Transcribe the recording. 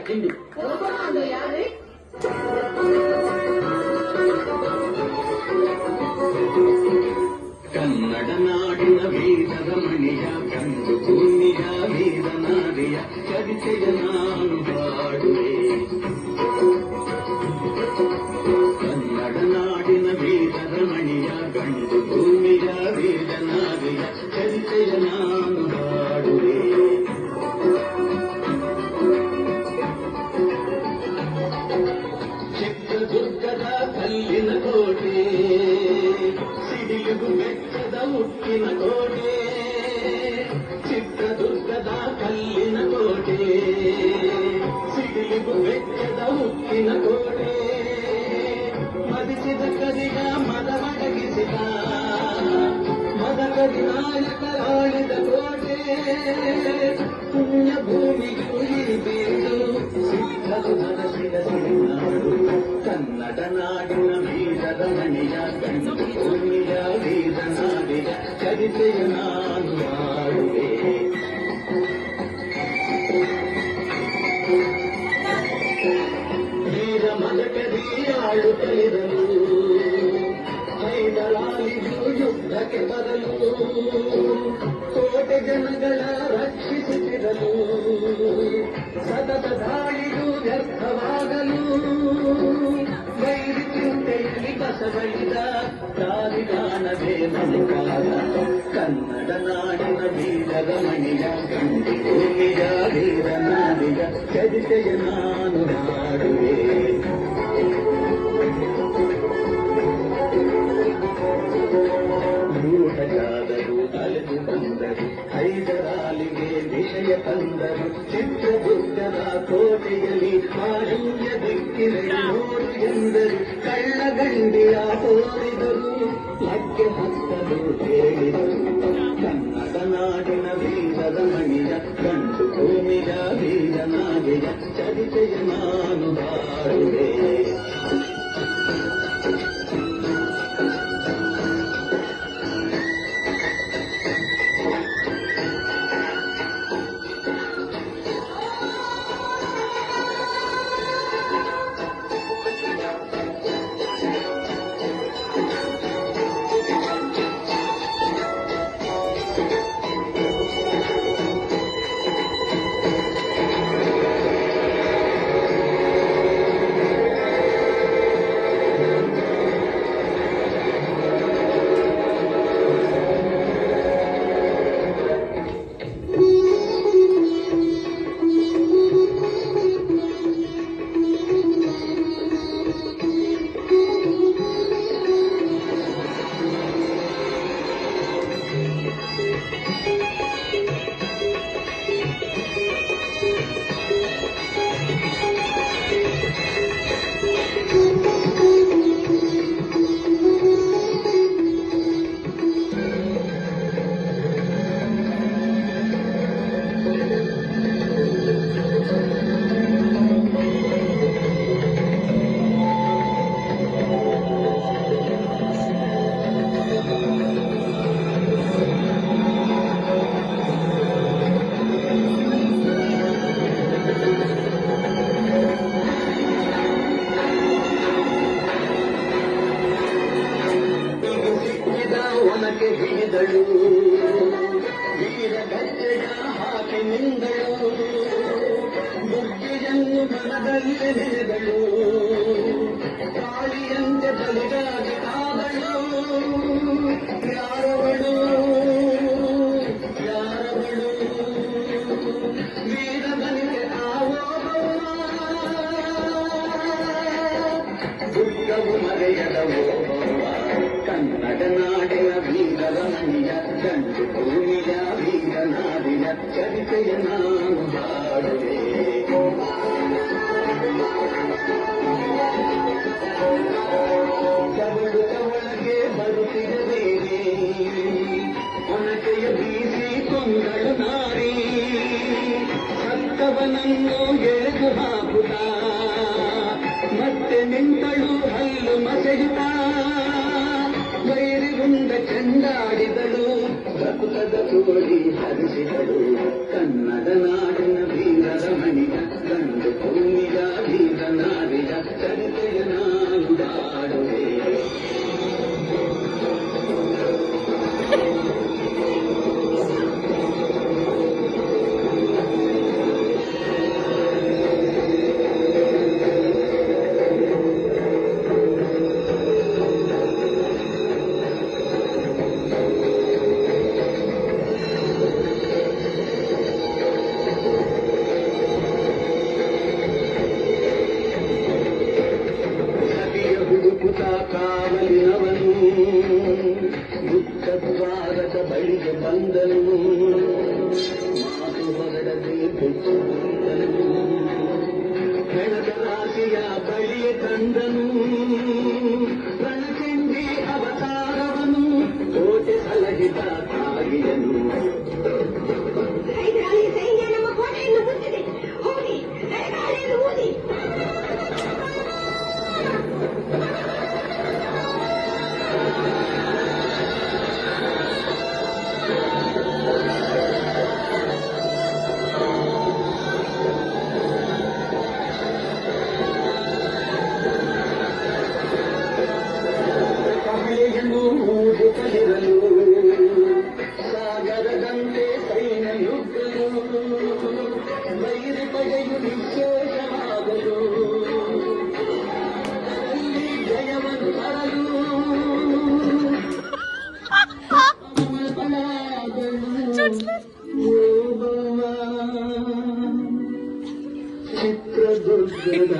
ಕಿಂಡಿ ಕನ್ನಡ ನಾಡಿನ ವೀರದ ಮಣಿಯ ಕಂಡು ಭೂಮಿಯ ವೀರ ನಾರಿಯ ಚರಿತೆಯ ನಾನು ಹಾಡುವೆ. ಕನ್ನಡ ನಾಡಿನ ವೀರದ ಮಣಿಯ ಗಂಡು ಭೂಮಿಯ ವೀರ ನಾರಿಯ ಚರಿತೆಯ ನಾನು ಹಾಡುವೆ. ಚಿತ್ರದುರ್ಗದ ಕಲ್ಲಿನ ಕೋಟೆ, ಸಿಡಿಲು ಬೆಟ್ಟದ ಉಕ್ಕಿನ ಕೋಟೆ, ಚಿತ್ರದುರ್ಗದ ಕಲ್ಲಿನ ಕೋಟೆ, ಸಿಡಿಲು ಬೆಟ್ಟದ ಉಕ್ಕಿನ ಕೋಟೆ, ಮದಿಸಿದ ಕದಿಗ ಮದವಡಗಿಸಿದ ಮದಕರಿ ನಾಯಕರಾಳಿದ ಕೋಟೆ, ಪುಣ್ಯ ಭೂಮಿಗೂ ಈ ಬೀಡು ಸಿಕ್ಕಲು ಮನಸ್ಸಿನ ಸಿರಿನಾಡು. ಕನ್ನಡ ನಾಡಿನ ವೀರದ ಮಣಿಯ ಗಂಡು ಭೂಮಿಯ ವೀರ ನಾಡಿನ ಚರಿತೆಯ ನಾನು ಹಾಡುವೆ. ವೀರ ಮದಕರಿ ಆಳುತ್ತಲಿರಲು ಹೈದರಾಲಿಗೂ ಯುದ್ಧಕ್ಕೆ ಬರಲು, ಕೋಟೆ ಜನಗಳ ರಕ್ಷಿಸುತ್ತಿರಲು, ಸತತ ದಾಳಿಗೂ ವ್ಯರ್ಥವಾಗಲು, ವೈರಿ ಚಿಂತೆಯಲ್ಲಿ ಬಸವಳಿದ ದಾರಿಗಾನವೇ ಮನುಕಾಲ. ಕನ್ನಡ ನಾಡಿನ ವೀರದ ಮಣಿಯ ಗಂಡು ಭೂಮಿಯ ವೀರ ನಾಡಿಯ ಚರಿತೆಯ ನಾನು ಹಾಡುವೆ. ರೂಢರಾದರು ಅಲೆದು ಬಂದರು, ಹೈದರಾಲಿಗೆ ವಿಷಯ ತಂದರು, ಚಿತ್ರದುರ್ಗದ ಕೋಟೆಯಲ್ಲಿ ಮಾಲಿನ್ಯ ದಿಕ್ಕಿರೆ ನೋಡು ಎಂದರು, ಕಳ್ಳಗಂಡಿಯ ತೋರಿದರು, ಲಗ್ಗೆ ಹತ್ತಲು ಹೇಳಿದರು. ಕನ್ನಡ ನಾಡಿನ ವೀರದ ಮಣಿಯ ಗಂಡು ಭೂಮಿಯ ವೀರ ನಾಡಿಯ ಚರಿತೆಯ ನಾನು ಹಾಡುವೆ. ಒನಕೆ ಹಿಡಿದಳು, ವೀರ ಗಜ್ಜೆಯ ಹಾಕಿ ನಿಂದಳು, ಬುಗ್ಗೆಯನ್ನು ಮನದಲ್ಲಿ ನೆನೆದಳು, ಕಾಳಿಯಂತೆ ಬಲಿಗಾಗಿ ಕಾದಳು. ಯಾರವಳು ಯಾರವಳು ವೀರ ಬಲಿಗೆ ದುರ್ಗವು ಮರೆಯದವೋ. ಕನ್ನಡ ನಾಡಿನ ವೀರದ ಮಣಿಯ ಗಂಡು ಭೂಮಿಯ ವೀರ ನಾಡಿನ ಚರಿತೆಯ ನಾನು ಹಾಡುವೆ. ಕವಳು ಕವಳಗೆ ಬರುತ್ತಿದೆ ಒನಕೆಯ ಬೀಸಿ ಕೊಂದಳು ನಾರಿ, ಸತ್ತವನನ್ನು ಎಳೆದು ಹಾಕುತ್ತ ಮತ್ತೆ ನಿಂತಳು ಹಲ್ಲು ಮಸೆಯುತ್ತಾ, ವೈರಿಗುಂಡ ಚೆಂಡಾಡಿದಳು, ರಕ್ತದ ಕೋಡಿ ಹರಿಸಿದಳು. ಕನ್ನಡ ನಾಡಿನ ವೀರರ ಮಣಿಯ ಗಂಡು ಕಂದನು ರಣಚಂಡಿ ಅವತಾರವನು ಕೋಟೆ ಸಲಹಿದ ತಾಯಿಯನು ಸೈನ್ಯ ನಮ್ಮ ಕೋಟೆಯನ್ನು ಮುಚ್ಚಿದೆ. ಹೋಗಿ ಗಾಳಿಯನ್ನು ಊದಿ. ಕಹಳೆಯನ್ನು ಊದುತ್ತಲಿರಲು ಸಾಗರದಂತೆ ಸೈನ್ಯ ನುಗ್ಗಲು ಬೈರು ಪಡೆಯು ನಿಶ್ಶೇಷವಾಗಲು ಅಲ್ಲಿ ಜಯವನ್ನು ತರಲು ಚಿತ್ರದುರ್ಗದ